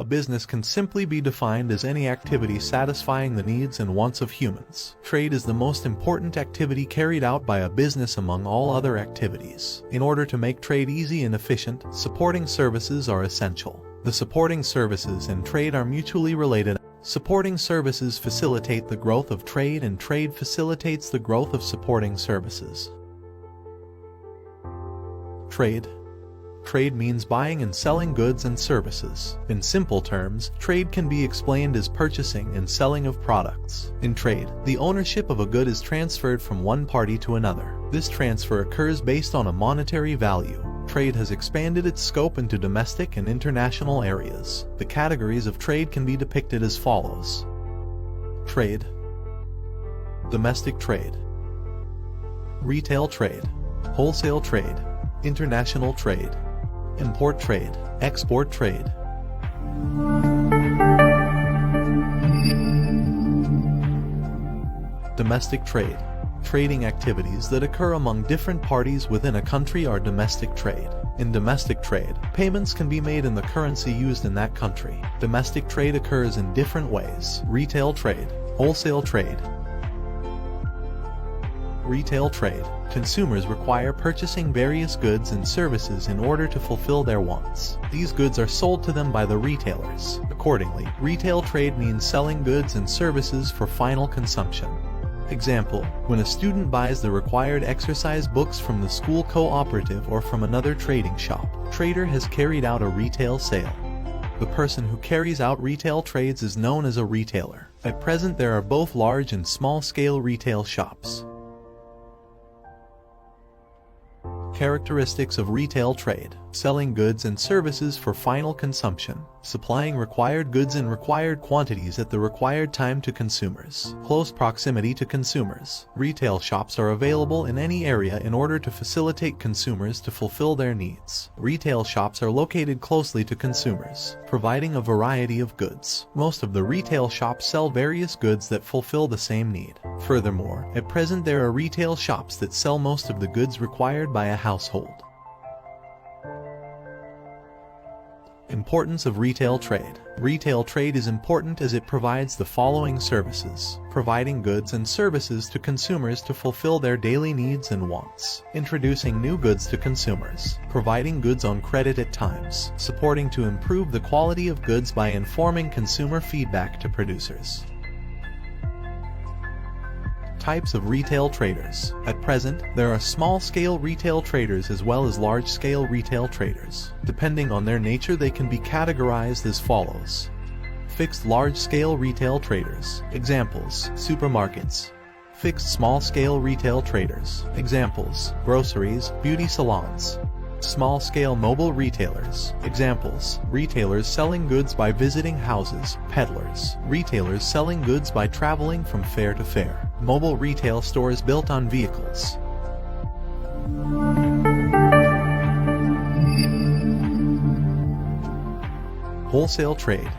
business can simply be defined as any activity satisfying the needs and wants of humans. Trade is the most important activity carried out by a business among all other activities. In order to make trade easy and efficient, supporting services are essential. The supporting services and trade are mutually related. Supporting services facilitate the growth of trade, and trade facilitates the growth of supporting services. Trade. Trade means buying and selling goods and services. In simple terms, trade can be explained as purchasing and selling of products. In trade, the ownership of a good is transferred from one party to another. This transfer occurs based on a monetary value. Trade has expanded its scope into domestic and international areas. The categories of trade can be depicted as follows. Trade. Domestic trade. Retail trade. Wholesale trade. International trade. Import trade. Export trade. Domestic trade. Trading activities that occur among different parties within a country are domestic trade. In domestic trade, payments can be made in the currency used in that country. Domestic trade occurs in different ways. Retail trade. Wholesale trade. Retail trade. Consumers require purchasing various goods and services in order to fulfill their wants. These goods are sold to them by the retailers. Accordingly, retail trade means selling goods and services for final consumption. Example, when a student buys the required exercise books from the school cooperative or from another trading shop, trader has carried out a retail sale. The person who carries out retail trades is known as a retailer. At present there are both large and small-scale retail shops. Characteristics of retail trade: selling goods and services for final consumption, supplying required goods in required quantities at the required time to consumers, close proximity to consumers. Retail shops are available in any area in order to facilitate consumers to fulfill their needs. Retail shops are located closely to consumers, providing a variety of goods. Most of the retail shops sell various goods that fulfill the same need. Furthermore, at present there are retail shops that sell most of the goods required by a household. Importance of retail trade. Retail trade is important as it provides the following services: providing goods and services to consumers to fulfill their daily needs and wants, introducing new goods to consumers, providing goods on credit at times, supporting to improve the quality of goods by informing consumer feedback to producers. Types of retail traders. At present, there are small-scale retail traders as well as large-scale retail traders. Depending on their nature, they can be categorized as follows. Fixed large-scale retail traders. Examples: supermarkets. Fixed small-scale retail traders. Examples: groceries, beauty salons. Small-scale mobile retailers. Examples: retailers selling goods by visiting houses, peddlers. Retailers selling goods by traveling from fair to fair. Mobile retail stores built on vehicles. Wholesale trade.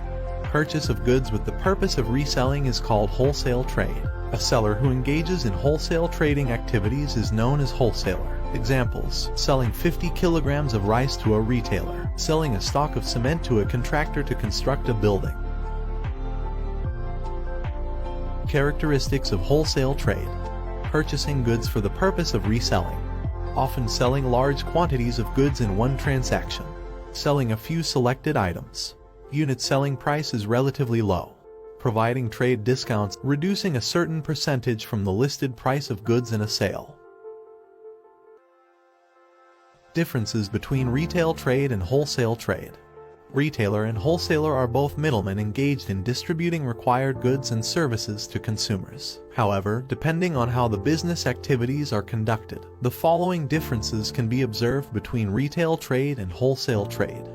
Purchase of goods with the purpose of reselling is called wholesale trade. A seller who engages in wholesale trading activities is known as wholesaler. Examples: selling 50 kilograms of rice to a retailer, selling a stock of cement to a contractor to construct a building. Characteristics of wholesale trade. Purchasing goods for the purpose of reselling, often selling large quantities of goods in one transaction, selling a few selected items. Unit selling price is relatively low, providing trade discounts, reducing a certain percentage from the listed price of goods in a sale. Differences between retail trade and wholesale trade. Retailer and wholesaler are both middlemen engaged in distributing required goods and services to consumers. However, depending on how the business activities are conducted, the following differences can be observed between retail trade and wholesale trade.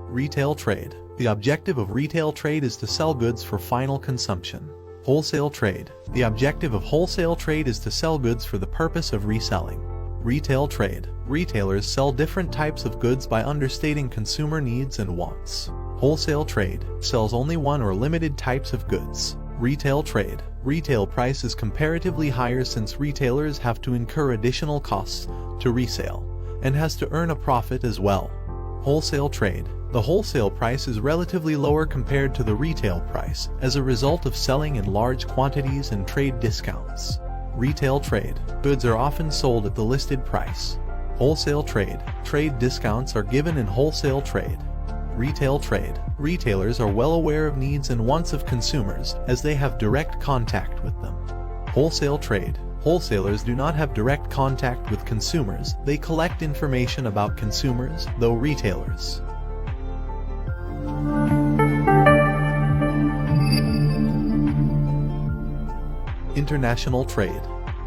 Retail trade. The objective of retail trade is to sell goods for final consumption. Wholesale trade. The objective of wholesale trade is to sell goods for the purpose of reselling. Retail trade. Retailers sell different types of goods by understating consumer needs and wants. Wholesale trade sells only one or limited types of goods. Retail trade. Retail price is comparatively higher since retailers have to incur additional costs to resale and has to earn a profit as well. Wholesale trade. The wholesale price is relatively lower compared to the retail price as a result of selling in large quantities and trade discounts. Retail trade. Goods are often sold at the listed price. Wholesale trade. Trade discounts are given in wholesale trade. Retail trade. Retailers are well aware of needs and wants of consumers as they have direct contact with them. Wholesale trade. Wholesalers do not have direct contact with consumers, they collect information about consumers, though retailers. International trade.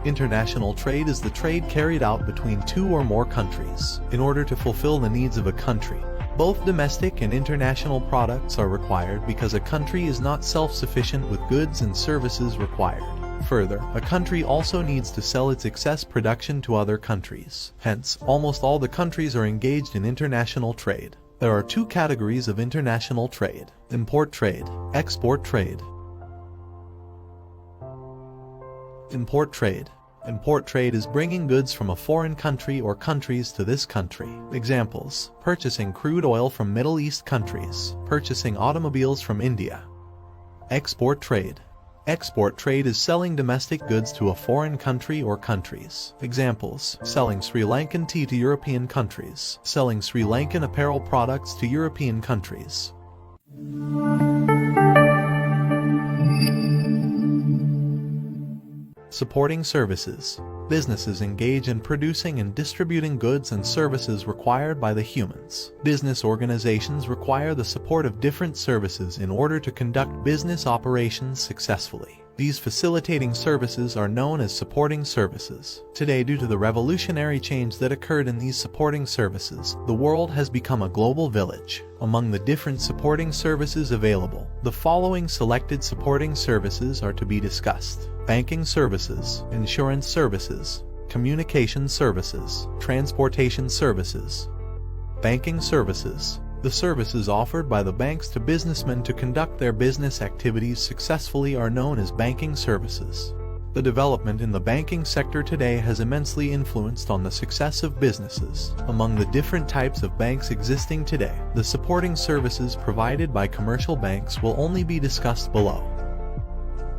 International trade is the trade carried out between two or more countries in order to fulfill the needs of a country. Both domestic and international products are required because a country is not self-sufficient with goods and services required. Further, a country also needs to sell its excess production to other countries. Hence, almost all the countries are engaged in international trade. There are two categories of international trade: import trade, export trade. Import trade. Import trade is bringing goods from a foreign country or countries to this country. Examples: purchasing crude oil from Middle East countries, purchasing automobiles from India. Export trade. Export trade is selling domestic goods to a foreign country or countries. Examples: selling Sri Lankan tea to European countries, selling Sri Lankan apparel products to European countries. Supporting services. Businesses engage in producing and distributing goods and services required by the humans. Business organizations require the support of different services in order to conduct business operations successfully. These facilitating services are known as supporting services. Today, due to the revolutionary change that occurred in these supporting services, the world has become a global village. Among the different supporting services available, the following selected supporting services are to be discussed: banking services, insurance services, communication services, transportation services. Banking services. The services offered by the banks to businessmen to conduct their business activities successfully are known as banking services. The development in the banking sector today has immensely influenced on the success of businesses. Among the different types of banks existing today, the supporting services provided by commercial banks will only be discussed below.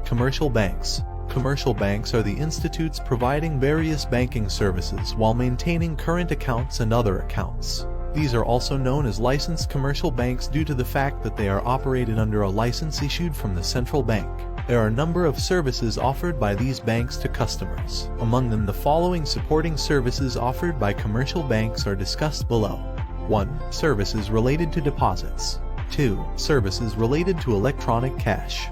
Commercial banks. Commercial banks are the institutes providing various banking services while maintaining current accounts and other accounts. These are also known as licensed commercial banks due to the fact that they are operated under a license issued from the central bank. There are a number of services offered by these banks to customers. Among them, the following supporting services offered by commercial banks are discussed below. 1. Services related to deposits. 2. Services related to electronic cash.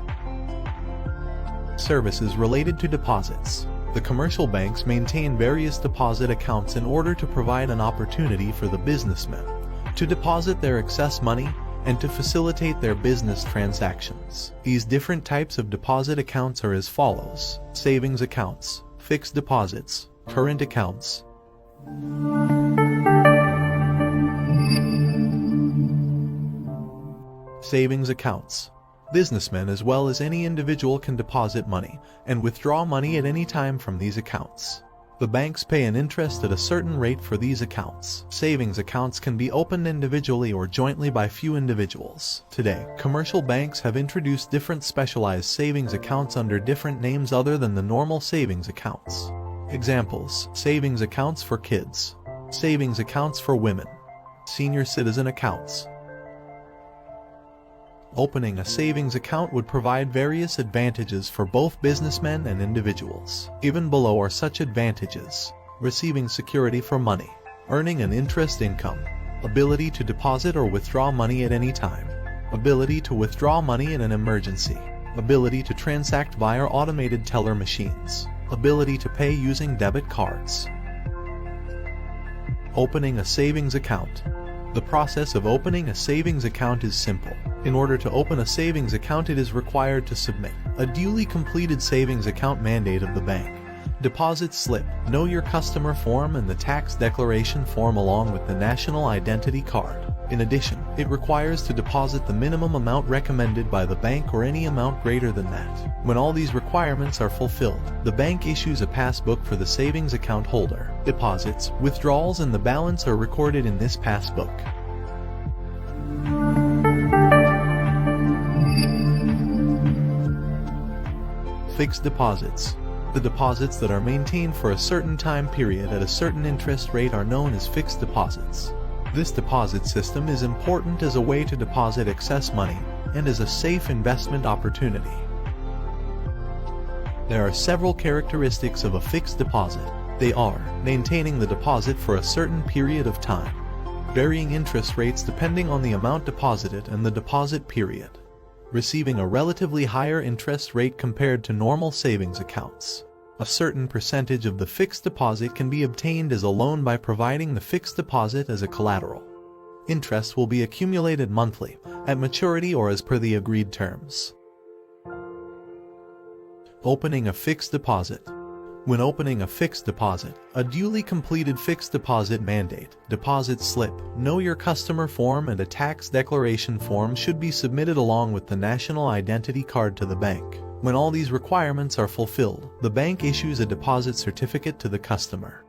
Services related to deposits. The commercial banks maintain various deposit accounts in order to provide an opportunity for the businessmen to deposit their excess money and to facilitate their business transactions. These different types of deposit accounts are as follows: savings accounts, fixed deposits, current accounts. Savings accounts. Businessmen as well as any individual can deposit money and withdraw money at any time from these accounts. The banks pay an interest at a certain rate for these accounts. Savings accounts can be opened individually or jointly by few individuals. Today, commercial banks have introduced different specialized savings accounts under different names other than the normal savings accounts. Examples: savings accounts for kids, savings accounts for women, senior citizen accounts. Opening a savings account would provide various advantages for both businessmen and individuals. Given below are such advantages: receiving security for money, earning an interest income, ability to deposit or withdraw money at any time, ability to withdraw money in an emergency, ability to transact via automated teller machines, ability to pay using debit cards. Opening a savings account. The process of opening a savings account is simple. In order to open a savings account, it is required to submit a duly completed savings account mandate of the bank, deposit slip, know your customer form, and the tax declaration form along with the national identity card. In addition, it requires to deposit the minimum amount recommended by the bank or any amount greater than that. When all these requirements are fulfilled, the bank issues a passbook for the savings account holder. Deposits, withdrawals, and the balance are recorded in this passbook. Fixed deposits. The deposits that are maintained for a certain time period at a certain interest rate are known as fixed deposits. This deposit system is important as a way to deposit excess money and as a safe investment opportunity. There are several characteristics of a fixed deposit. They are maintaining the deposit for a certain period of time, varying interest rates depending on the amount deposited and the deposit period, receiving a relatively higher interest rate compared to normal savings accounts. A certain percentage of the fixed deposit can be obtained as a loan by providing the fixed deposit as a collateral. Interest will be accumulated monthly, at maturity or as per the agreed terms. Opening a fixed deposit. When opening a fixed deposit, a duly completed fixed deposit mandate, deposit slip, know your customer form and a tax declaration form should be submitted along with the national identity card to the bank. When all these requirements are fulfilled, the bank issues a deposit certificate to the customer.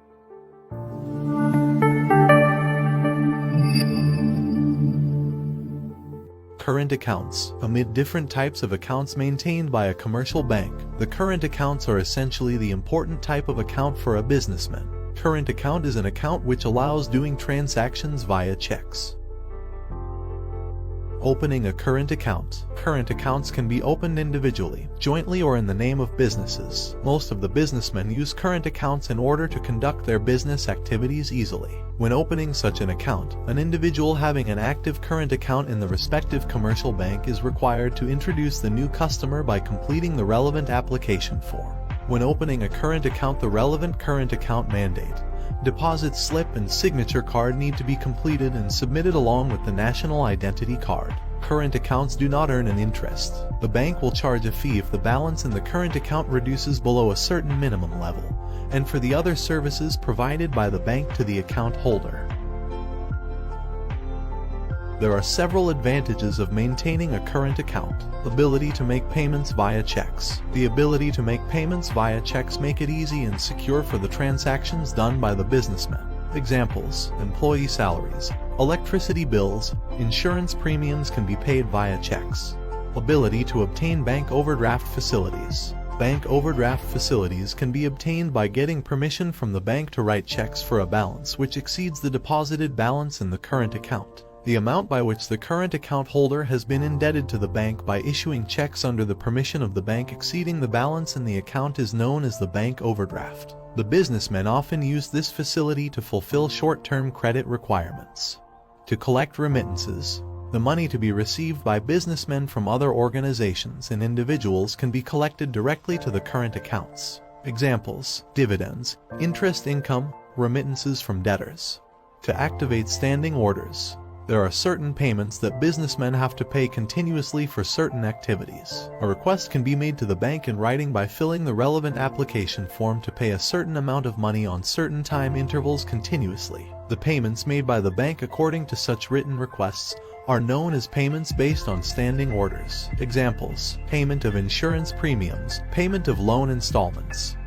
Current accounts. Amid different types of accounts maintained by a commercial bank, the current accounts are essentially the important type of account for a businessman. Current account is an account which allows doing transactions via checks. Opening a current account. Current accounts can be opened individually, jointly, or in the name of businesses. Most of the businessmen use current accounts in order to conduct their business activities easily. When opening such an account, an individual having an active current account in the respective commercial bank is required to introduce the new customer by completing the relevant application form. When opening a current account, the relevant current account mandate, deposit slip and signature card need to be completed and submitted along with the national identity card. Current accounts do not earn an interest. The bank will charge a fee if the balance in the current account reduces below a certain minimum level, and for the other services provided by the bank to the account holder. There are several advantages of maintaining a current account. Ability to make payments via checks. The ability to make payments via checks make it easy and secure for the transactions done by the businessman. Examples: employee salaries, electricity bills, insurance premiums can be paid via checks. Ability to obtain bank overdraft facilities. Bank overdraft facilities can be obtained by getting permission from the bank to write checks for a balance which exceeds the deposited balance in the current account. The amount by which the current account holder has been indebted to the bank by issuing checks under the permission of the bank exceeding the balance in the account is known as the bank overdraft. The businessmen often use this facility to fulfill short-term credit requirements. To collect remittances. The money to be received by businessmen from other organizations and individuals can be collected directly to the current accounts. Examples: dividends, interest income, remittances from debtors. To activate standing orders. There are certain payments that businessmen have to pay continuously for certain activities. A request can be made to the bank in writing by filling the relevant application form to pay a certain amount of money on certain time intervals continuously. The payments made by the bank according to such written requests are known as payments based on standing orders. Examples: payment of insurance premiums, payment of loan installments.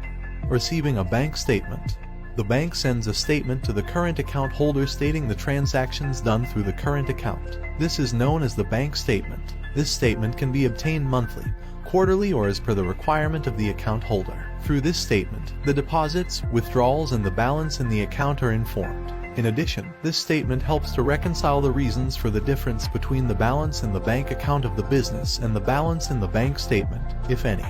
Receiving a bank statement. The bank sends a statement to the current account holder stating the transactions done through the current account. This is known as the bank statement. This statement can be obtained monthly, quarterly, or as per the requirement of the account holder. Through this statement, the deposits, withdrawals, and the balance in the account are informed. In addition, this statement helps to reconcile the reasons for the difference between the balance in the bank account of the business and the balance in the bank statement, if any.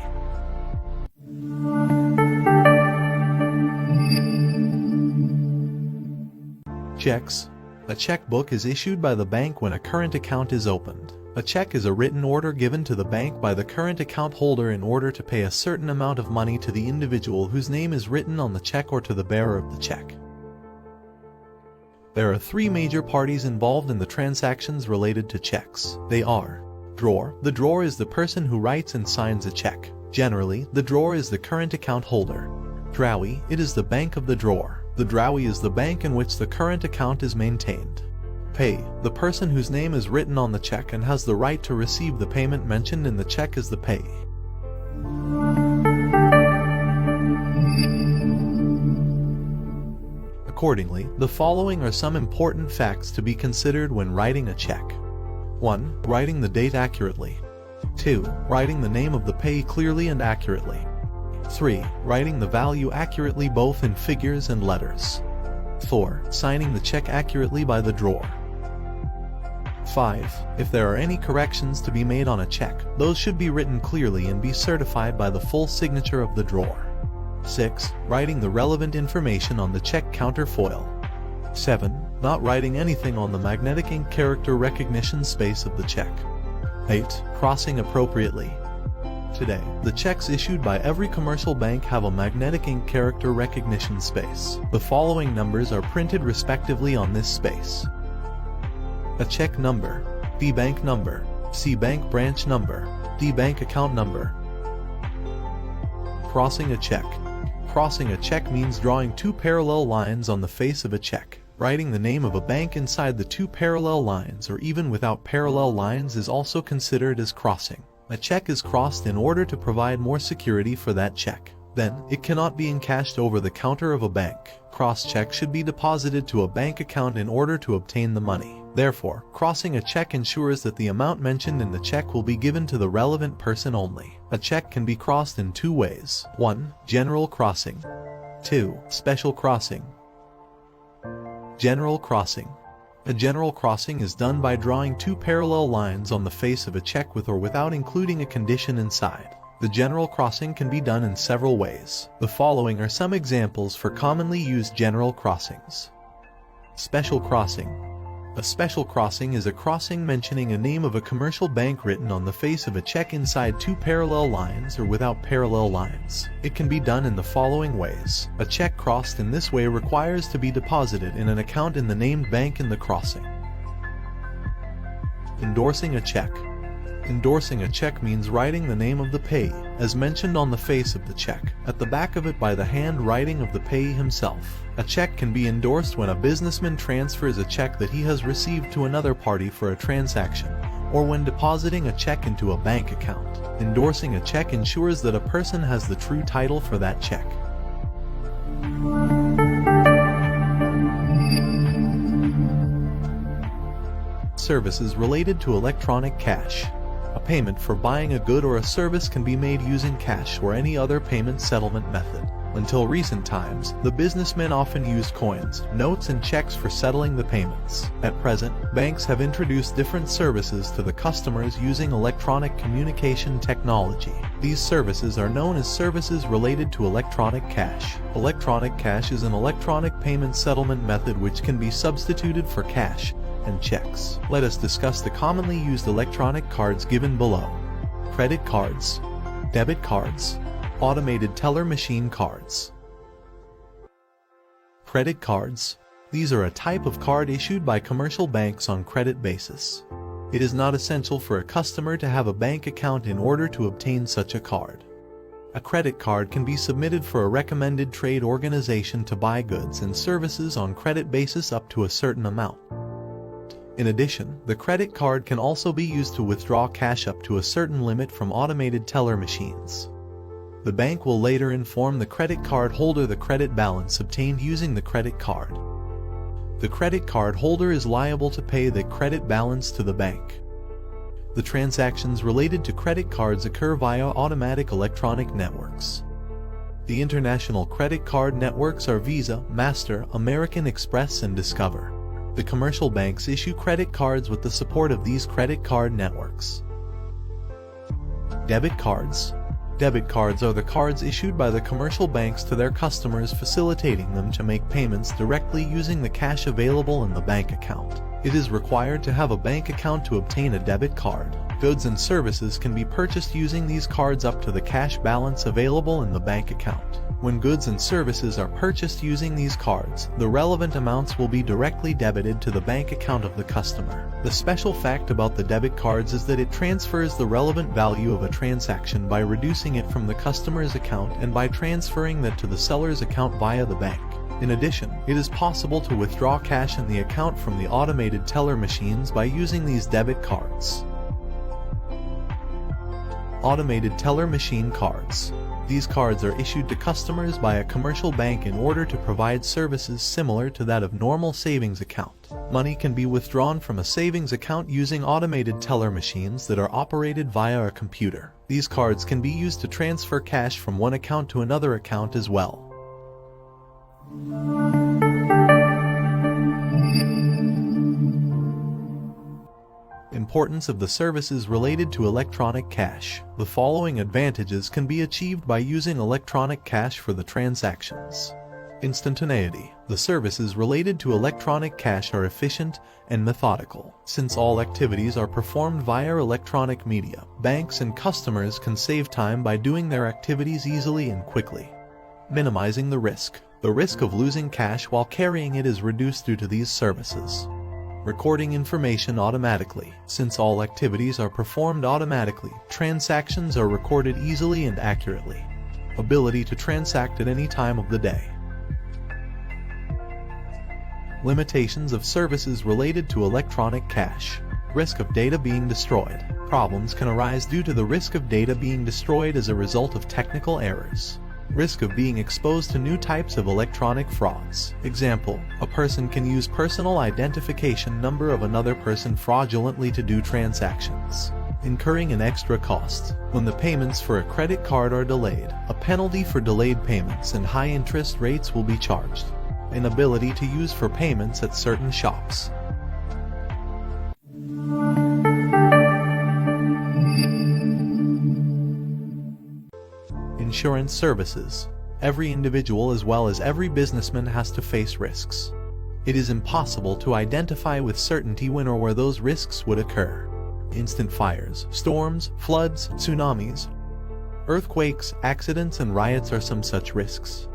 Checks. A checkbook is issued by the bank when a current account is opened. A check is a written order given to the bank by the current account holder in order to pay a certain amount of money to the individual whose name is written on the check or to the bearer of the check. There are three major parties involved in the transactions related to checks. They are: drawer. The drawer is the person who writes and signs a check. Generally, the drawer is the current account holder. Drawee. It is the bank of the drawer. The drawee is the bank in which the current account is maintained. Pay. The person whose name is written on the check and has the right to receive the payment mentioned in the check is the payee. Accordingly, the following are some important facts to be considered when writing a check. 1. Writing the date accurately. 2. Writing the name of the payee clearly and accurately. 3. Writing the value accurately both in figures and letters. 4. Signing the check accurately by the drawer. 5. If there are any corrections to be made on a check, those should be written clearly and be certified by the full signature of the drawer. 6. Writing the relevant information on the check counterfoil. 7. Not writing anything on the magnetic ink character recognition space of the check. 8. Crossing appropriately. Today, the checks issued by every commercial bank have a magnetic ink character recognition space. The following numbers are printed respectively on this space: a check number, B bank number, C bank branch number, D bank account number. Crossing a check. Crossing a check means drawing two parallel lines on the face of a check. Writing the name of a bank inside the two parallel lines or even without parallel lines is also considered as crossing. A check is crossed in order to provide more security for that check. Then, it cannot be encashed over the counter of a bank. Crossed check should be deposited to a bank account in order to obtain the money. Therefore, crossing a check ensures that the amount mentioned in the check will be given to the relevant person only. A check can be crossed in two ways. 1. General crossing. 2. Special crossing. General crossing. A general crossing is done by drawing two parallel lines on the face of a check with or without including a condition inside. The general crossing can be done in several ways. The following are some examples for commonly used general crossings. Special crossing. A special crossing is a crossing mentioning a name of a commercial bank written on the face of a check inside two parallel lines or without parallel lines. It can be done in the following ways. A check crossed in this way requires to be deposited in an account in the named bank in the crossing. Endorsing a check. Endorsing a check means writing the name of the payee, as mentioned on the face of the check, at the back of it by the handwriting of the payee himself. A check can be endorsed when a businessman transfers a check that he has received to another party for a transaction, or when depositing a check into a bank account. Endorsing a check ensures that a person has the true title for that check. Services related to electronic cash. A payment for buying a good or a service can be made using cash or any other payment settlement method. Until recent times, the businessmen often used coins, notes, and checks for settling the payments. At present, banks have introduced different services to the customers using electronic communication technology. These services are known as services related to electronic cash. Electronic cash is an electronic payment settlement method which can be substituted for cash and checks. Let us discuss the commonly used electronic cards given below. Credit cards, debit cards, automated teller machine cards. Credit cards. These are a type of card issued by commercial banks on credit basis. It is not essential for a customer to have a bank account in order to obtain such a card. A credit card can be submitted for a recommended trade organization to buy goods and services on credit basis up to a certain amount. In addition, the credit card can also be used to withdraw cash up to a certain limit from automated teller machines. The bank will later inform the credit card holder the credit balance obtained using the credit card. The credit card holder is liable to pay the credit balance to the bank. The transactions related to credit cards occur via automatic electronic networks. The international credit card networks are Visa, Master, American Express, and Discover. The commercial banks issue credit cards with the support of these credit card networks. Debit cards. Debit cards are the cards issued by the commercial banks to their customers, facilitating them to make payments directly using the cash available in the bank account. It is required to have a bank account to obtain a debit card. Goods and services can be purchased using these cards up to the cash balance available in the bank account. When goods and services are purchased using these cards, the relevant amounts will be directly debited to the bank account of the customer. The special fact about the debit cards is that it transfers the relevant value of a transaction by reducing it from the customer's account and by transferring that to the seller's account via the bank. In addition, it is possible to withdraw cash in the account from the automated teller machines by using these debit cards. Automated teller machine cards. These cards are issued to customers by a commercial bank in order to provide services similar to that of normal savings account. Money can be withdrawn from a savings account using automated teller machines that are operated via a computer. These cards can be used to transfer cash from one account to another account as well. Importance of the services related to electronic cash. The following advantages can be achieved by using electronic cash for the transactions. Instantaneity. The services related to electronic cash are efficient and methodical. Since all activities are performed via electronic media, banks and customers can save time by doing their activities easily and quickly. Minimizing the risk. The risk of losing cash while carrying it is reduced due to these services. Recording information automatically. Since all activities are performed automatically, transactions are recorded easily and accurately. Ability to transact at any time of the day. Limitations of services related to electronic cash. Risk of data being destroyed. Problems can arise due to the risk of data being destroyed as a result of technical errors. Risk of being exposed to new types of electronic frauds. Example, a person can use personal identification number of another person fraudulently to do transactions, incurring an extra cost. When the payments for a credit card are delayed, a penalty for delayed payments and high interest rates will be charged. Inability to use for payments at certain shops. Insurance services. Every individual as well as every businessman has to face risks. It is impossible to identify with certainty when or where those risks would occur. Instant fires, storms, floods, tsunamis, earthquakes, accidents, and riots are some such risks.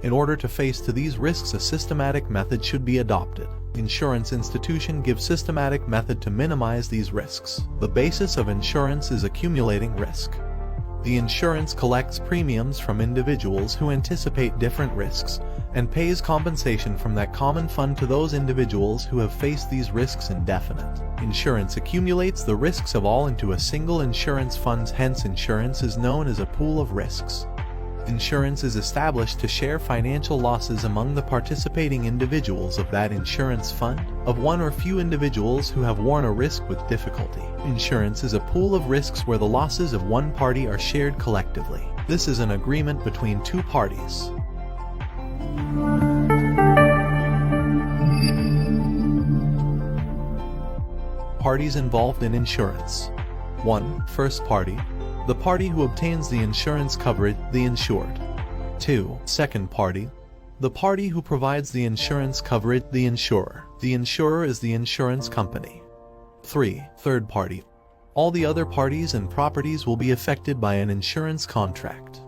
In order to face these risks, a systematic method should be adopted. Insurance institution gives systematic method to minimize these risks. The basis of insurance is accumulating risk. The insurance collects premiums from individuals who anticipate different risks and pays compensation from that common fund to those individuals who have faced these risks indefinite. Insurance accumulates the risks of all into a single insurance fund, hence insurance is known as a pool of risks. Insurance is established to share financial losses among the participating individuals of that insurance fund, of one or few individuals who have worn a risk with difficulty. Insurance is a pool of risks where the losses of one party are shared collectively. This is an agreement between two parties. Parties involved in insurance. 1. First party. The party who obtains the insurance coverage, the insured. 2. Second party. The party who provides the insurance coverage, the insurer. The insurer is the insurance company. 3. Third party. All the other parties and properties will be affected by an insurance contract.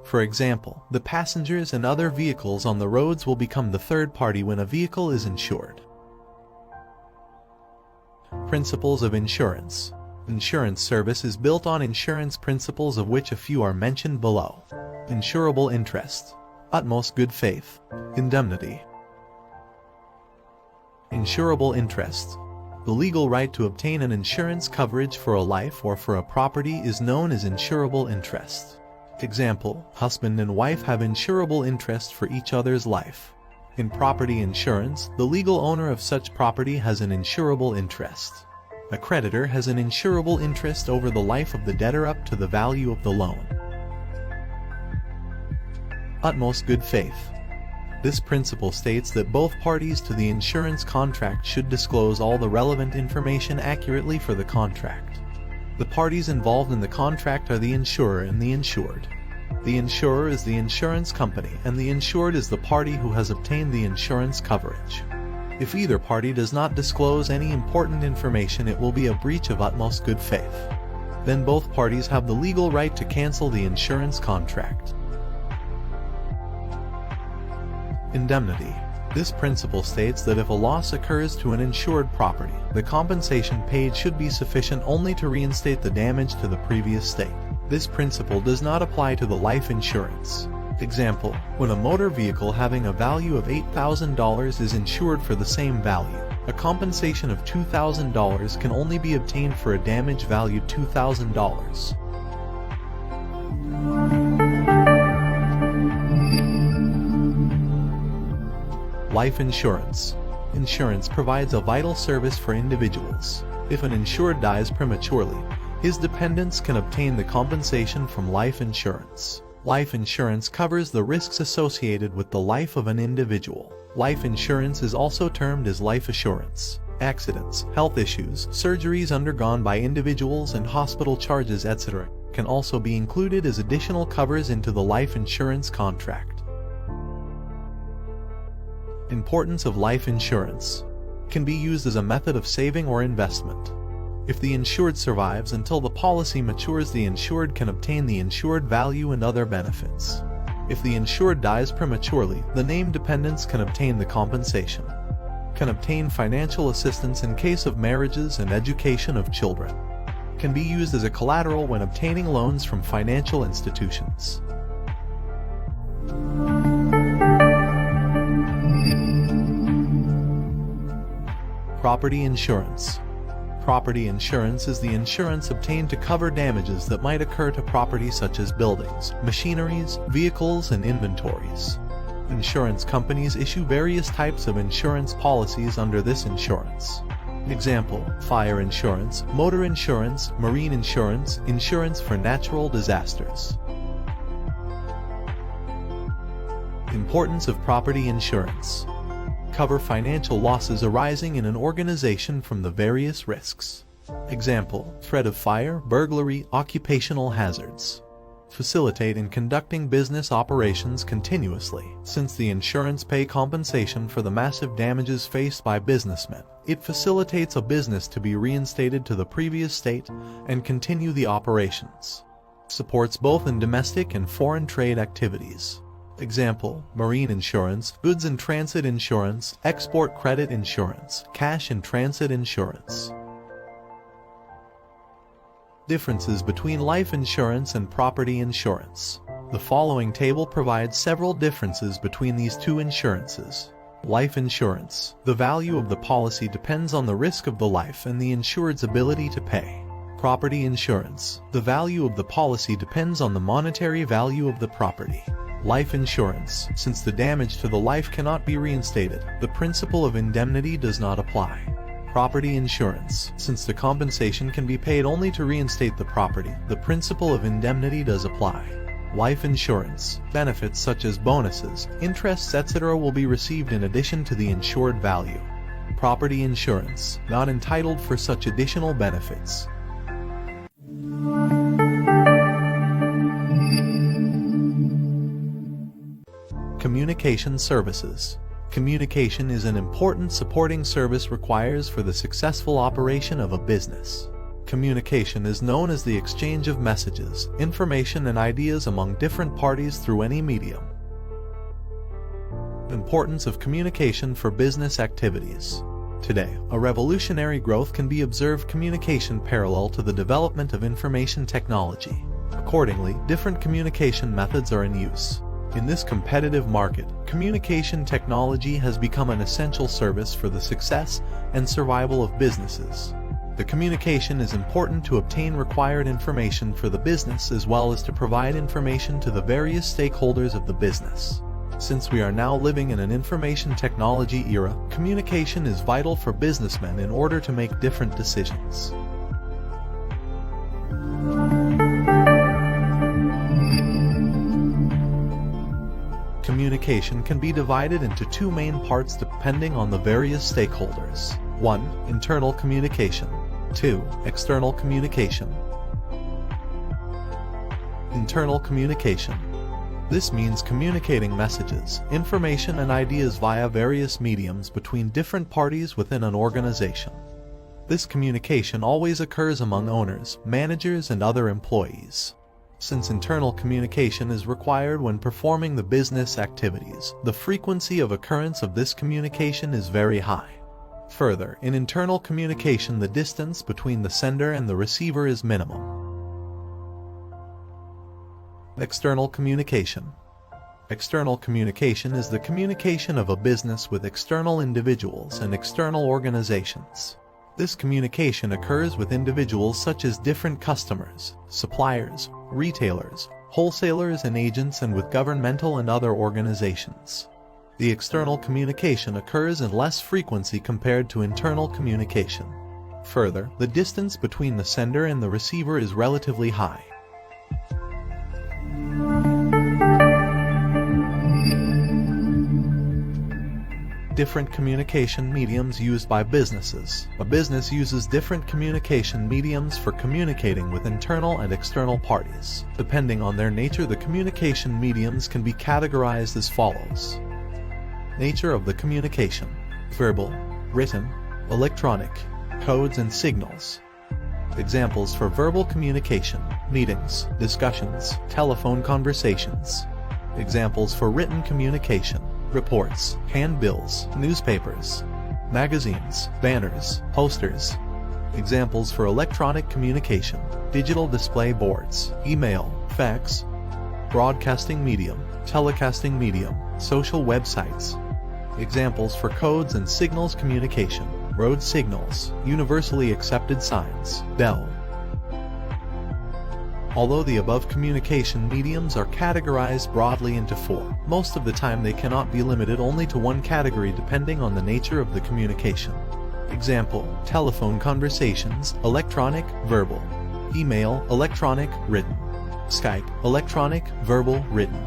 For example, the passengers and other vehicles on the roads will become the third party when a vehicle is insured. Principles of insurance. Insurance service is built on insurance principles, of which a few are mentioned below. Insurable interest. Utmost good faith. Indemnity. Insurable interest. The legal right to obtain an insurance coverage for a life or for a property is known as insurable interest. Example, husband and wife have insurable interest for each other's life. In property insurance, the legal owner of such property has an insurable interest. A creditor has an insurable interest over the life of the debtor up to the value of the loan. Utmost good faith. This principle states that both parties to the insurance contract should disclose all the relevant information accurately for the contract. The parties involved in the contract are the insurer and the insured. The insurer is the insurance company, and the insured is the party who has obtained the insurance coverage. If either party does not disclose any important information, it will be a breach of utmost good faith. Then both parties have the legal right to cancel the insurance contract. Indemnity. This principle states that if a loss occurs to an insured property, the compensation paid should be sufficient only to reinstate the damage to the previous state. This principle does not apply to the life insurance. Example, when a motor vehicle having a value of $8,000 is insured for the same value, a compensation of $2,000 can only be obtained for a damage valued $2,000. Life insurance. insurance provides a vital service for individuals. If an insured dies prematurely, his dependents can obtain the compensation from life insurance. Life insurance covers the risks associated with the life of an individual. Life insurance is also termed as life assurance. Accidents, health issues, surgeries undergone by individuals and hospital charges, etc., can also be included as additional covers into the life insurance contract. Importance of life insurance can be used as a method of saving or investment. If the insured survives until the policy matures, the insured can obtain the insured value and other benefits. If the insured dies prematurely, the named dependents can obtain the compensation, can obtain financial assistance in case of marriages and education of children, can be used as a collateral when obtaining loans from financial institutions. Property insurance. Property insurance is the insurance obtained to cover damages that might occur to property such as buildings, machineries, vehicles, and inventories. Insurance companies issue various types of insurance policies under this insurance. Example: fire insurance, motor insurance, marine insurance, insurance for natural disasters. Importance of property insurance. Cover financial losses arising in an organization from the various risks. Example: threat of fire, burglary, occupational hazards. Facilitate in conducting business operations continuously. Since the insurance pay compensation for the massive damages faced by businessmen, it facilitates a business to be reinstated to the previous state and continue the operations. Supports both in domestic and foreign trade activities. Example: marine insurance, goods in transit insurance, export credit insurance, cash in transit insurance. Differences between life insurance and property insurance. The following table provides several differences between these two insurances. Life insurance. The value of the policy depends on the risk of the life and the insured's ability to pay. Property insurance. The value of the policy depends on the monetary value of the property. Life insurance. Since the damage to the life cannot be reinstated, the principle of indemnity does not apply. Property insurance. Since the compensation can be paid only to reinstate the property, the principle of indemnity does apply. Life insurance. Benefits such as bonuses, interests, etc. will be received in addition to the insured value. Property insurance. Not entitled for such additional benefits. Communication services. Communication is an important supporting service required for the successful operation of a business. Communication is known as the exchange of messages, information, and ideas among different parties through any medium. Importance of communication for business activities. Today, a revolutionary growth can be observed communication parallel to the development of information technology. Accordingly, different communication methods are in use. In this competitive market, communication technology has become an essential service for the success and survival of businesses. The communication is important to obtain required information for the business as well as to provide information to the various stakeholders of the business. Since we are now living in an information technology era, communication is vital for businessmen in order to make different decisions. Communication can be divided into two main parts depending on the various stakeholders. 1. Internal communication. 2. External communication. Internal communication. This means communicating messages, information, and ideas via various mediums between different parties within an organization. This communication always occurs among owners, managers, and other employees. Since internal communication is required when performing the business activities, the frequency of occurrence of this communication is very high. Further, in internal communication, the distance between the sender and the receiver is minimum. External communication. External communication is the communication of a business with external individuals and external organizations. This communication occurs with individuals such as different customers, suppliers, retailers, wholesalers, and agents, and with governmental and other organizations. The external communication occurs in less frequency compared to internal communication. Further, the distance between the sender and the receiver is relatively high. Different communication mediums used by businesses. A business uses different communication mediums for communicating with internal and external parties. Depending on their nature, the communication mediums can be categorized as follows. Nature of the communication: verbal, written, electronic, codes and signals. Examples for verbal communication: meetings, discussions, telephone conversations. Examples for written communication: reports, handbills, newspapers, magazines, banners, posters. Examples for electronic communication: digital display boards, email, fax, broadcasting medium, telecasting medium, social websites. Examples for codes and signals communication: road signals, universally accepted signs, bell. Although the above communication mediums are categorized broadly into four, most of the time they cannot be limited only to one category depending on the nature of the communication. Example: telephone conversations, electronic, verbal; email, electronic, written; Skype, electronic, verbal, written.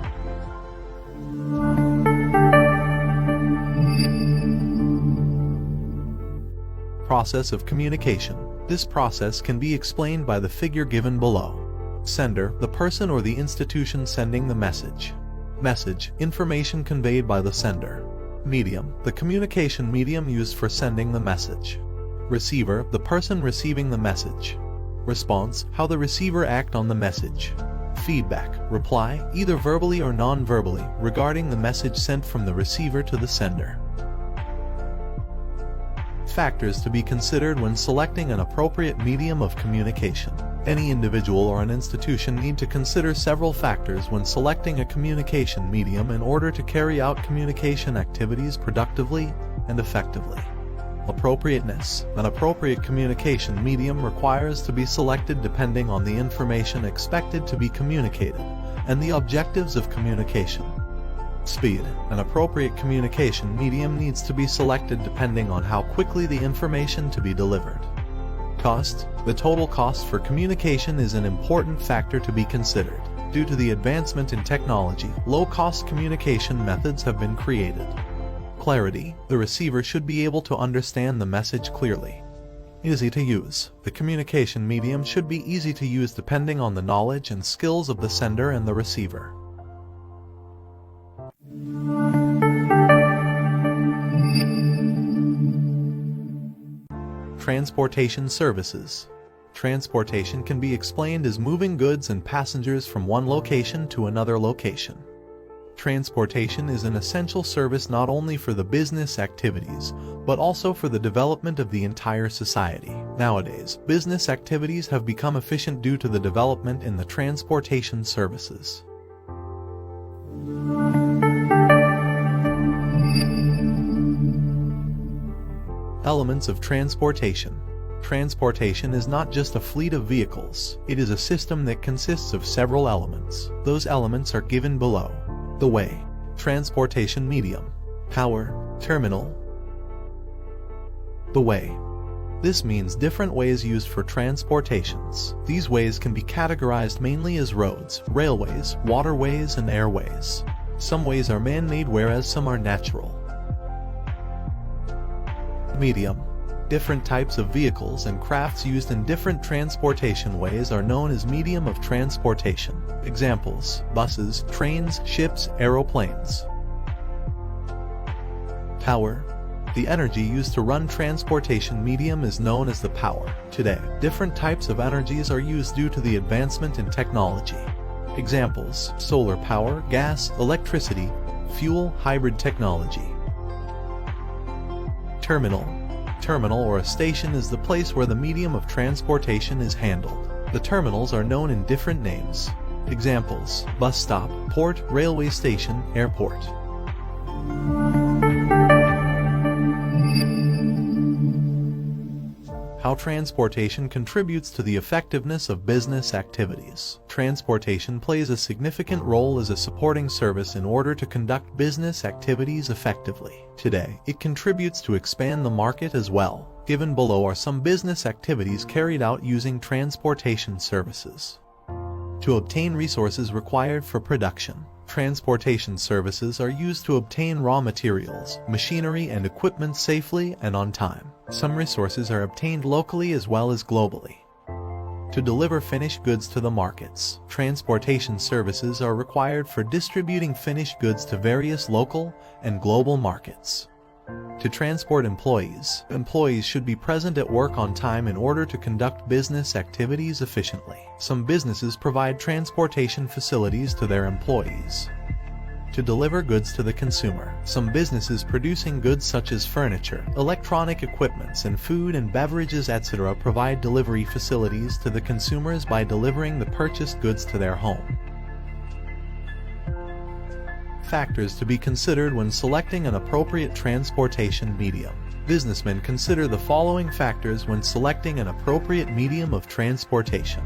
Process of communication. This process can be explained by the figure given below. Sender, the person or the institution sending the message. Message, information conveyed by the sender. Medium, the communication medium used for sending the message. Receiver, the person receiving the message. Response, how the receiver act on the message. Feedback, reply, either verbally or non-verbally, regarding the message sent from the receiver to the sender. Factors to be considered when selecting an appropriate medium of communication. Any individual or an institution need to consider several factors when selecting a communication medium in order to carry out communication activities productively and effectively. Appropriateness. An appropriate communication medium requires to be selected depending on the information expected to be communicated and the objectives of communication. Speed. An appropriate communication medium needs to be selected depending on how quickly the information to be delivered. Cost. The total cost for communication is an important factor to be considered. Due to the advancement in technology, low-cost communication methods have been created. Clarity. The receiver should be able to understand the message clearly. Easy to use. The communication medium should be easy to use depending on the knowledge and skills of the sender and the receiver. Transportation services. Transportation can be explained as moving goods and passengers from one location to another location. Transportation is an essential service not only for the business activities, but also for the development of the entire society. Nowadays, business activities have become efficient due to the development in the transportation services. Elements of transportation. Transportation is not just a fleet of vehicles, it is a system that consists of several elements. Those elements are given below. The way. Transportation medium. Power. Terminal. The way. This means different ways used for transportations. These ways can be categorized mainly as roads, railways, waterways, and airways. Some ways are man-made whereas some are natural. Medium. Different types of vehicles and crafts used in different transportation ways are known as medium of transportation. Examples: buses, trains, ships, aeroplanes. Power. The energy used to run transportation medium is known as the power. Today, different types of energies are used due to the advancement in technology. Examples: solar power, gas, electricity, fuel, hybrid technology. Terminal. Terminal or a station is the place where the medium of transportation is handled. The terminals are known in different names. Examples: bus stop, port, railway station, airport. How transportation contributes to the effectiveness of business activities. Transportation plays a significant role as a supporting service in order to conduct business activities effectively. Today, it contributes to expand the market as well. Given below are some business activities carried out using transportation services. To obtain resources required for production. Transportation services are used to obtain raw materials, machinery, and equipment safely and on time. Some resources are obtained locally as well as globally. To deliver finished goods to the markets. Transportation services are required for distributing finished goods to various local and global markets. To transport employees, employees should be present at work on time in order to conduct business activities efficiently. Some businesses provide transportation facilities to their employees. To deliver goods to the consumer. Some businesses producing goods such as furniture, electronic equipments, and food and beverages, etc. provide delivery facilities to the consumers by delivering the purchased goods to their home. Factors to be considered when selecting an appropriate transportation medium. Businessmen consider the following factors when selecting an appropriate medium of transportation.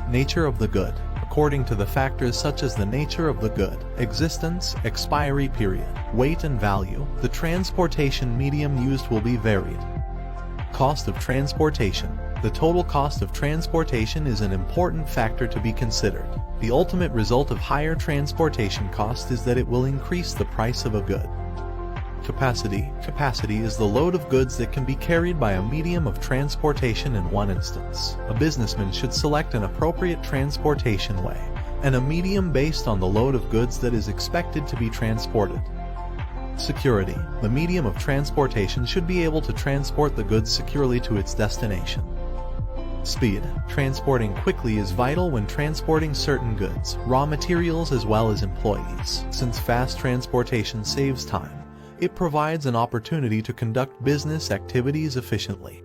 Nature of the good. According to the factors such as the nature of the good, existence, expiry period, weight and value, the transportation medium used will be varied. Cost of transportation. The total cost of transportation is an important factor to be considered. The ultimate result of higher transportation cost is that it will increase the price of a good. Capacity. Capacity is the load of goods that can be carried by a medium of transportation in one instance. A businessman should select an appropriate transportation way and a medium based on the load of goods that is expected to be transported. Security. The medium of transportation should be able to transport the goods securely to its destination. Speed. Transporting quickly is vital when transporting certain goods, raw materials as well as employees. Since fast transportation saves time, it provides an opportunity to conduct business activities efficiently.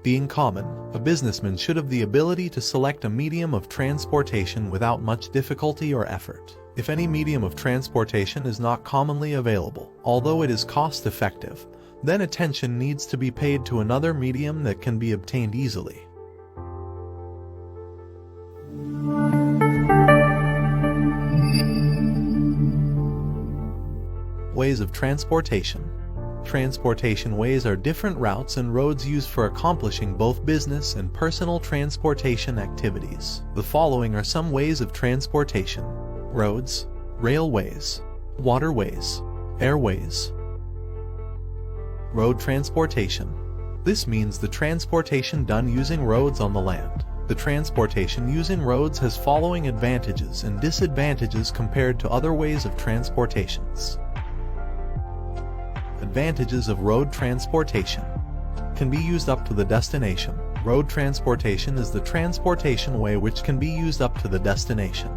Being common, a businessman should have the ability to select a medium of transportation without much difficulty or effort. If any medium of transportation is not commonly available, although it is cost-effective, then attention needs to be paid to another medium that can be obtained easily. Ways of transportation. Transportation ways are different routes and roads used for accomplishing both business and personal transportation activities. The following are some ways of transportation: roads, railways, waterways, airways. Road transportation. This means the transportation done using roads on the land. The transportation using roads has following advantages and disadvantages compared to other ways of transportations. Advantages of road transportation. Can be used up to the destination. Road transportation is the transportation way which can be used up to the destination.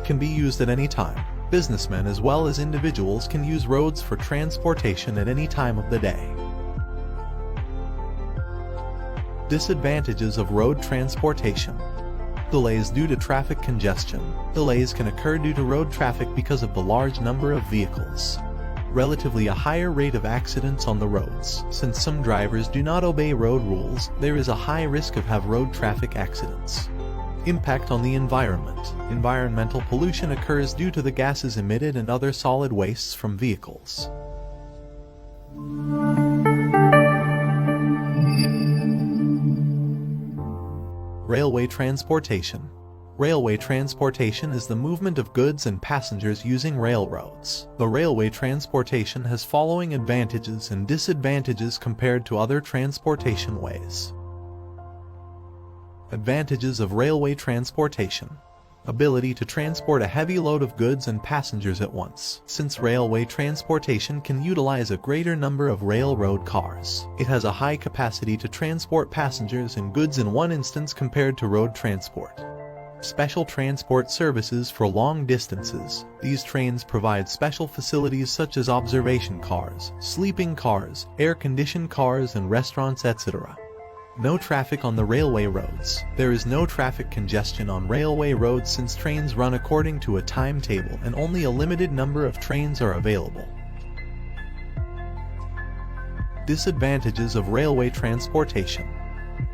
Can be used at any time. Businessmen as well as individuals can use roads for transportation at any time of the day. Disadvantages of road transportation. Delays due to traffic congestion. Delays can occur due to road traffic because of the large number of vehicles. Relatively a higher rate of accidents on the roads. Since some drivers do not obey road rules, there is a high risk of have road traffic accidents. Impact on the environment. Environmental pollution occurs due to the gases emitted and other solid wastes from vehicles. Railway transportation. Railway transportation is the movement of goods and passengers using railroads. The railway transportation has following advantages and disadvantages compared to other transportation ways. Advantages of railway transportation. Ability to transport a heavy load of goods and passengers at once. Since railway transportation can utilize a greater number of railroad cars, it has a high capacity to transport passengers and goods in one instance compared to road transport. Special transport services for long distances. These trains provide special facilities such as observation cars, sleeping cars, air-conditioned cars, and restaurants, etc. No traffic on the railway roads. There is no traffic congestion on railway roads since trains run according to a timetable and only a limited number of trains are available. Disadvantages of railway transportation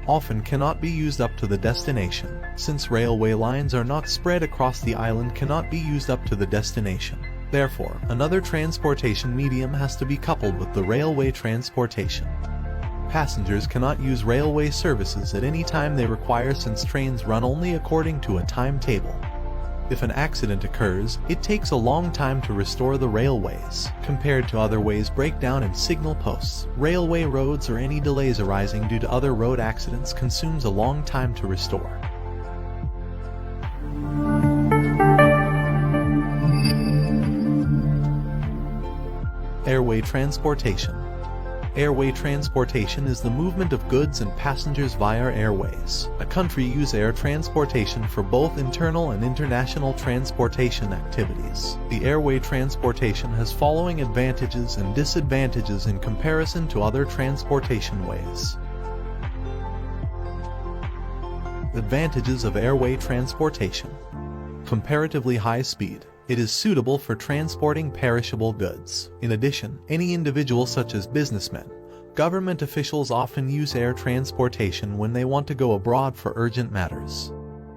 often cannot be used up to the destination, since railway lines are not spread across the island cannot be used up to the destination. Therefore, another transportation medium has to be coupled with the railway transportation. Passengers cannot use railway services at any time they require since trains run only according to a timetable. If an accident occurs, it takes a long time to restore the railways, compared to other ways breakdown in signal posts, railway roads or any delays arising due to other road accidents consumes a long time to restore. Airway transportation. Airway transportation is the movement of goods and passengers via airways. A country uses air transportation for both internal and international transportation activities. The airway transportation has following advantages and disadvantages in comparison to other transportation ways. Advantages of airway transportation. Comparatively high speed. It is suitable for transporting perishable goods. In addition, any individual such as businessmen, government officials often use air transportation when they want to go abroad for urgent matters.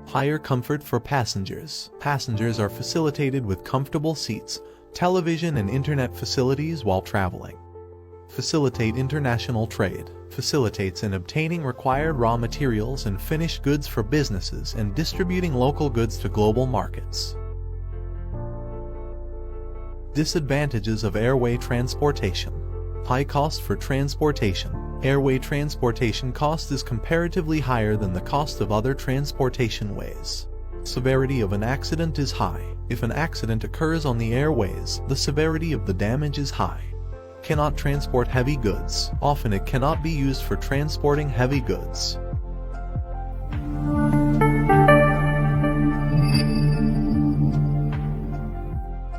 Higher comfort for passengers. Passengers are facilitated with comfortable seats, television and internet facilities while traveling. Facilitate international trade. Facilitates in obtaining required raw materials and finished goods for businesses and distributing local goods to global markets. Disadvantages of airway transportation. High cost for transportation. Airway transportation cost is comparatively higher than the cost of other transportation ways. Severity of an accident is high. If an accident occurs on the airways, the severity of the damage is high. Cannot transport heavy goods. Often it cannot be used for transporting heavy goods.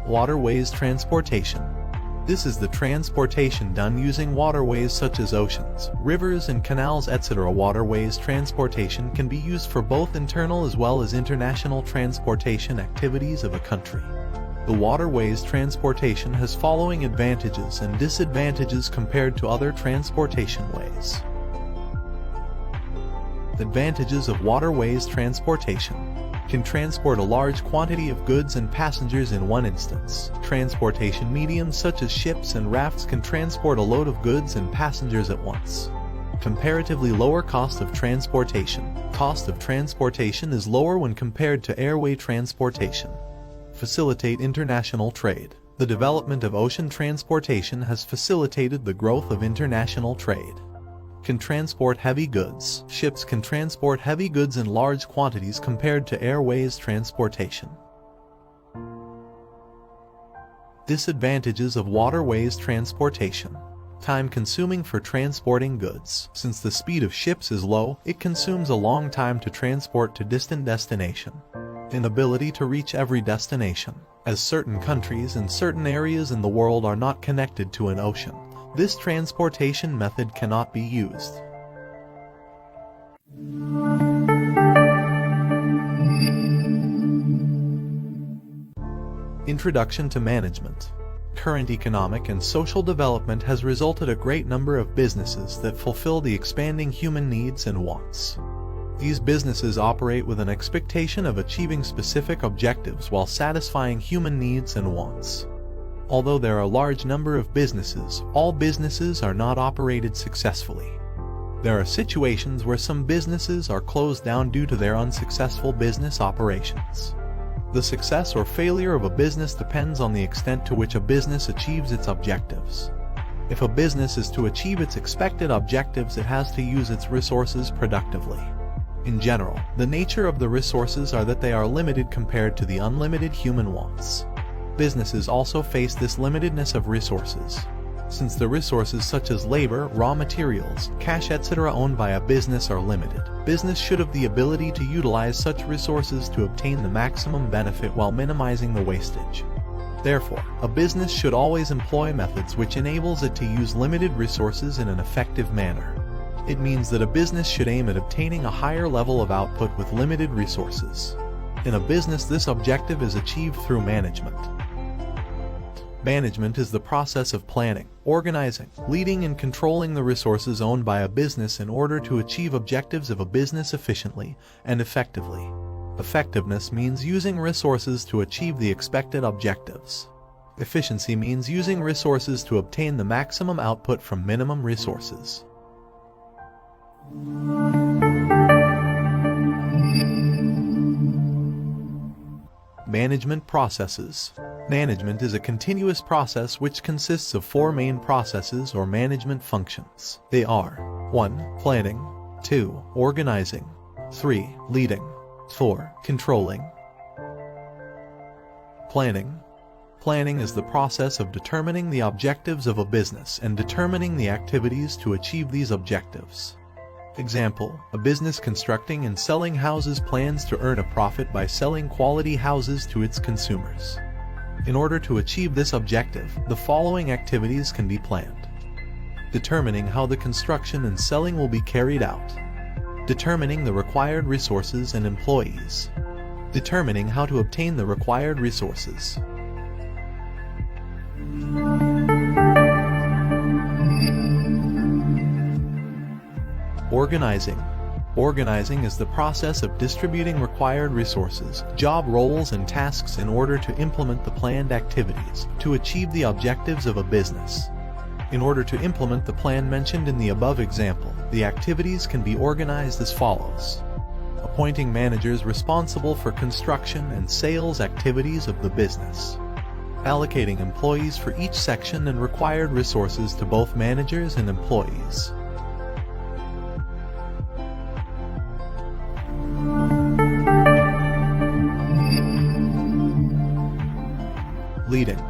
Waterways transportation. This is the transportation done using waterways such as oceans, rivers and canals etc. Waterways transportation can be used for both internal as well as international transportation activities of a country. The waterways transportation has following advantages and disadvantages compared to other transportation ways. Advantages of waterways transportation. Can transport a large quantity of goods and passengers in one instance. Transportation mediums such as ships and rafts can transport a load of goods and passengers at once. Comparatively lower cost of transportation. Cost of transportation is lower when compared to airway transportation. Facilitate international trade. The development of ocean transportation has facilitated the growth of international trade. Can transport heavy goods. Ships can transport heavy goods in large quantities compared to airways transportation. Disadvantages of waterways transportation. Time consuming for transporting goods. Since the speed of ships is low, it consumes a long time to transport to distant destination. Inability to reach every destination, as certain countries and certain areas in the world are not connected to an ocean. This transportation method cannot be used. Introduction to management. Current economic and social development has resulted a great number of businesses that fulfill the expanding human needs and wants. These businesses operate with an expectation of achieving specific objectives while satisfying human needs and wants. Although there are a large number of businesses, all businesses are not operated successfully. There are situations where some businesses are closed down due to their unsuccessful business operations. The success or failure of a business depends on the extent to which a business achieves its objectives. If a business is to achieve its expected objectives, it has to use its resources productively. In general, the nature of the resources are that they are limited compared to the unlimited human wants. Businesses also face this limitedness of resources. Since the resources such as labor, raw materials, cash etc. owned by a business are limited, business should have the ability to utilize such resources to obtain the maximum benefit while minimizing the wastage. Therefore, a business should always employ methods which enables it to use limited resources in an effective manner. It means that a business should aim at obtaining a higher level of output with limited resources. In a business, this objective is achieved through management. Management is the process of planning, Organizing, leading and controlling the resources owned by a business in order to achieve objectives of a business efficiently and effectively. Effectiveness means using resources to achieve the expected objectives. Efficiency means using resources to obtain the maximum output from minimum resources. Management processes. Management is a continuous process which consists of four main processes or management functions. They are 1. Planning, 2. Organizing, 3. Leading, 4. Controlling. Planning. Planning is the process of determining the objectives of a business and determining the activities to achieve these objectives. Example, a business constructing and selling houses plans to earn a profit by selling quality houses to its consumers. In order to achieve this objective, the following activities can be planned. Determining how the construction and selling will be carried out. Determining the required resources and employees. Determining how to obtain the required resources. Organizing. Organizing is the process of distributing required resources, job roles and tasks in order to implement the planned activities to achieve the objectives of a business. In order to implement the plan mentioned in the above example, the activities can be organized as follows. Appointing managers responsible for construction and sales activities of the business. Allocating employees for each section and required resources to both managers and employees. Leading.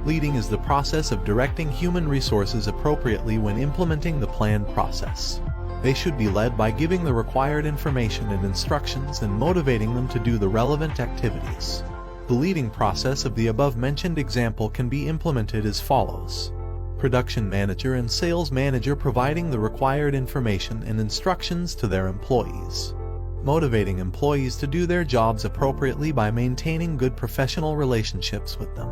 Leading is the process of directing human resources appropriately when implementing the planned process. They should be led by giving the required information and instructions and motivating them to do the relevant activities. The leading process of the above-mentioned example can be implemented as follows. Production manager and sales manager providing the required information and instructions to their employees. Motivating employees to do their jobs appropriately by maintaining good professional relationships with them.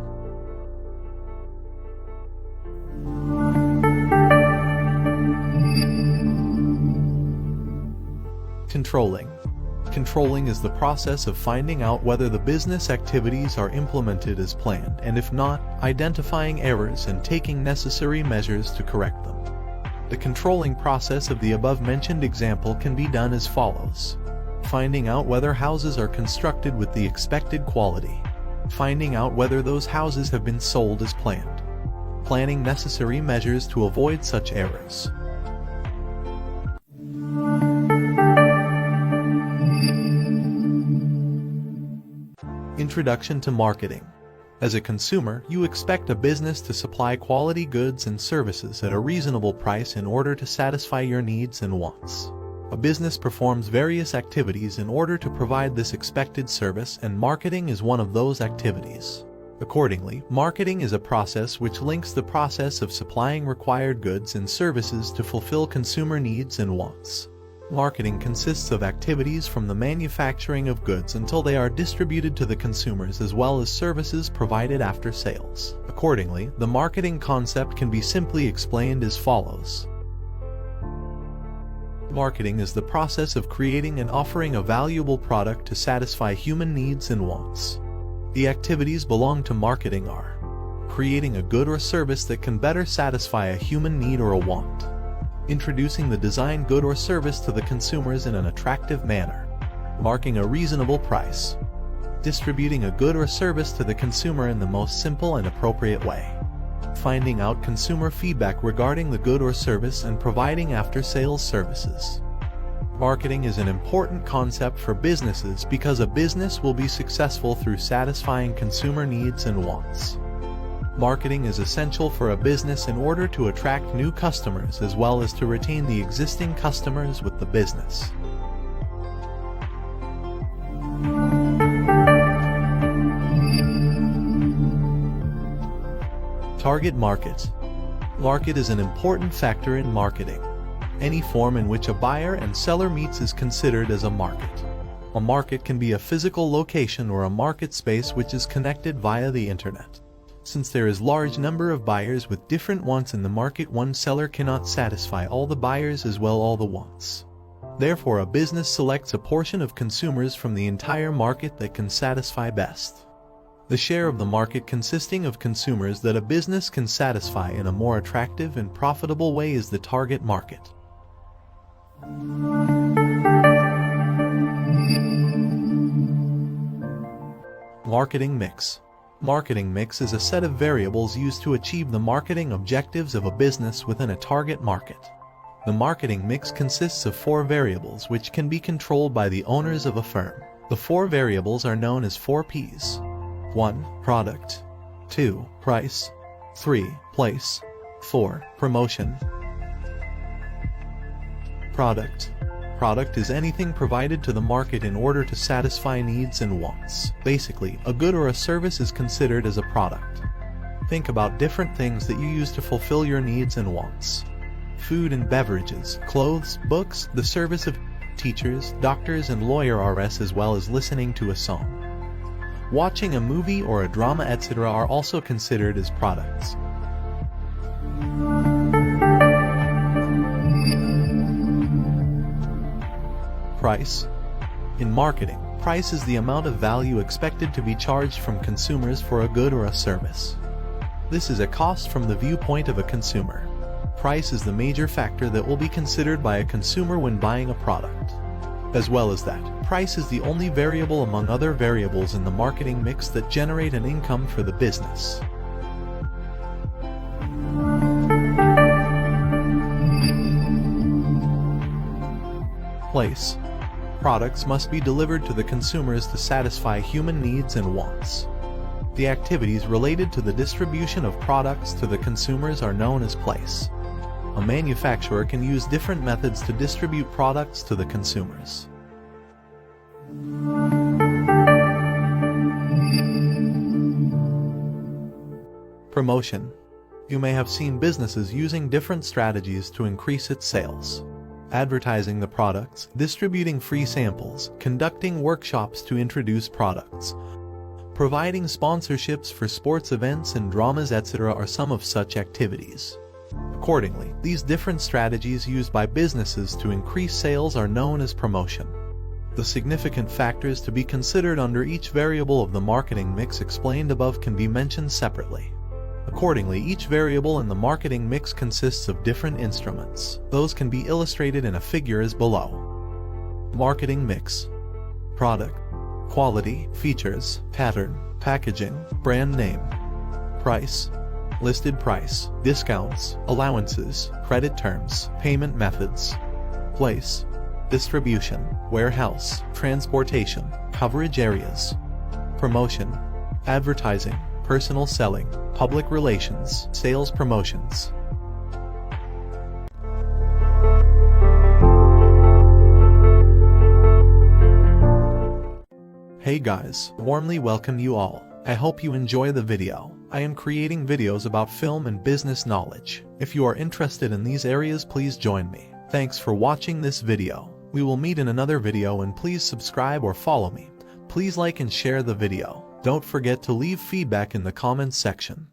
Controlling. Controlling is the process of finding out whether the business activities are implemented as planned, and if not, identifying errors and taking necessary measures to correct them. The controlling process of the above-mentioned example can be done as follows. Finding out whether houses are constructed with the expected quality. Finding out whether those houses have been sold as planned. Planning necessary measures to avoid such errors. Introduction to marketing. As a consumer, you expect a business to supply quality goods and services at a reasonable price in order to satisfy your needs and wants. A business performs various activities in order to provide this expected service, and marketing is one of those activities. Accordingly, marketing is a process which links the process of supplying required goods and services to fulfill consumer needs and wants. Marketing consists of activities from the manufacturing of goods until they are distributed to the consumers, as well as services provided after sales. Accordingly, the marketing concept can be simply explained as follows. Marketing is the process of creating and offering a valuable product to satisfy human needs and wants. The activities belong to marketing are creating a good or service that can better satisfy a human need or a want. Introducing the designed good or service to the consumers in an attractive manner. Marking a reasonable price. Distributing a good or service to the consumer in the most simple and appropriate way. Finding out consumer feedback regarding the good or service and providing after-sales services. Marketing is an important concept for businesses because a business will be successful through satisfying consumer needs and wants. Marketing is essential for a business in order to attract new customers as well as to retain the existing customers with the business. Target market. Market is an important factor in marketing. Any form in which a buyer and seller meets is considered as a market. A market can be a physical location or a market space which is connected via the internet. Since there is large number of buyers with different wants in the market, one seller cannot satisfy all the buyers as well all the wants. Therefore, a business selects a portion of consumers from the entire market that can satisfy best. The share of the market consisting of consumers that a business can satisfy in a more attractive and profitable way is the target market. Marketing mix. Marketing mix is a set of variables used to achieve the marketing objectives of a business within a target market. The marketing mix consists of 4 variables which can be controlled by the owners of a firm. The 4 variables are known as 4 Ps. 1. Product. 2. Price. 3. Place. 4. Promotion. Product. Product is anything provided to the market in order to satisfy needs and wants. Basically, a good or a service is considered as a product. Think about different things that you use to fulfill your needs and wants. Food and beverages, clothes, books, the service of teachers, doctors, and lawyers, as well as listening to a song. Watching a movie or a drama, etc. are also considered as products. Price. In marketing, price is the amount of value expected to be charged from consumers for a good or a service. This is a cost from the viewpoint of a consumer. Price is the major factor that will be considered by a consumer when buying a product. As well as that, price is the only variable among other variables in the marketing mix that generate an income for the business. Place. Products must be delivered to the consumers to satisfy human needs and wants. The activities related to the distribution of products to the consumers are known as place. A manufacturer can use different methods to distribute products to the consumers. Promotion. You may have seen businesses using different strategies to increase its sales. Advertising the products, distributing free samples, conducting workshops to introduce products, providing sponsorships for sports events and dramas, etc. are some of such activities. Accordingly, these different strategies used by businesses to increase sales are known as promotion. The significant factors to be considered under each variable of the marketing mix explained above can be mentioned separately. Accordingly, each variable in the marketing mix consists of different instruments. Those can be illustrated in a figure as below. Marketing mix. Product. Quality, features, pattern, packaging, brand name. Price. Listed price, discounts, allowances, credit terms, payment methods. Place. Distribution, warehouse, transportation, coverage areas. Promotion. Advertising, personal selling, public relations, sales promotions. Hey guys, warmly welcome you all. I hope you enjoy the video. I am creating videos about film and business knowledge. If you are interested in these areas, please join me. Thanks for watching this video. We will meet in another video, and please subscribe or follow me. Please like and share the video. Don't forget to leave feedback in the comments section.